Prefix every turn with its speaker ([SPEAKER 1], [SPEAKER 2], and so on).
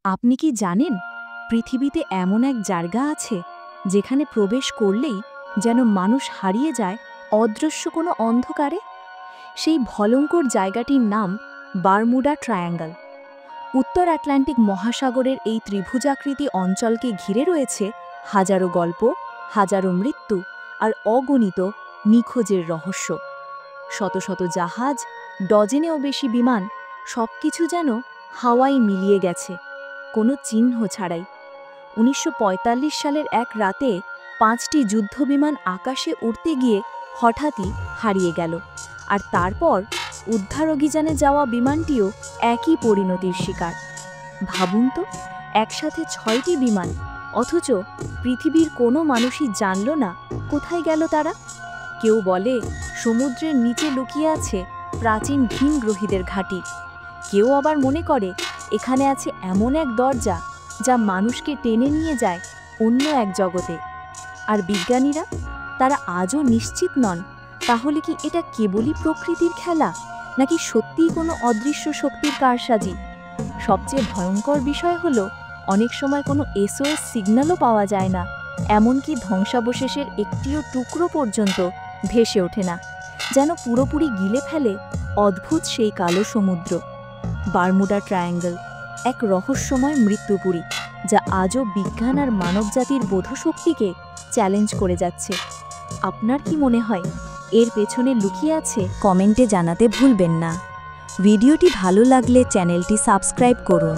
[SPEAKER 1] আপনি কি জানেন পৃথিবীতে এমন এক জায়গা আছে যেখানে প্রবেশ করলেই যেন মানুষ হারিয়ে যায় অদৃশ্য কোনো অন্ধকারে? সেই ভয়ঙ্কর জায়গাটির নাম বারমুডা ট্রায়াঙ্গল। উত্তর আটলান্টিক মহাসাগরের এই ত্রিভুজাকৃতি অঞ্চলকে ঘিরে রয়েছে হাজারো গল্প, হাজারো মৃত্যু আর অগণিত নিখোঁজের রহস্য। শত শত জাহাজ, ডজনেও বেশি বিমান, সবকিছু যেন হাওয়ায় মিলিয়ে গেছে, কোনো চিহ্ন ছাড়াই। ১৯৪৫ সালের এক রাতে ৫টি যুদ্ধবিমান আকাশে উড়তে গিয়ে হঠাৎই হারিয়ে গেল, আর তারপর উদ্ধার অভিযানে যাওয়া বিমানটিও একই পরিণতির শিকার। ভাবুন তো, একসাথে ৬টি বিমান, অথচ পৃথিবীর কোনো মানুষই জানল না কোথায় গেল তারা। কেউ বলে সমুদ্রের নিচে লুকিয়ে আছে প্রাচীন ভিনগ্রহীদের ঘাঁটি, কেউ আবার মনে করে এখানে আছে এমন এক দরজা যা মানুষকে টেনে নিয়ে যায় অন্য এক জগতে। আর বিজ্ঞানীরা, তারা আজও নিশ্চিত নন তাহলে কি এটা কেবলই প্রকৃতির খেলা, নাকি সত্যিই কোনো অদৃশ্য শক্তির কারসাজি। সবচেয়ে ভয়ঙ্কর বিষয় হলো অনেক সময় কোনো SOS সিগন্যালও পাওয়া যায় না, এমনকি ধ্বংসাবশেষের একটিও টুকরো পর্যন্ত ভেসে ওঠে না, যেন পুরোপুরি গিলে ফেলে অদ্ভুত সেই কালো সমুদ্র। বারমুডা ট্রায়াঙ্গল এক রহস্যময় মৃত্যুপুরী, যা আজও বিজ্ঞান আর মানবজাতির বোধশক্তিকে চ্যালেঞ্জ করে যাচ্ছে। আপনার কি মনে হয় এর পেছনে লুকিয়ে আছে? কমেন্টে জানাতে ভুলবেন না। ভিডিওটি ভালো লাগলে চ্যানেলটি সাবস্ক্রাইব করুন।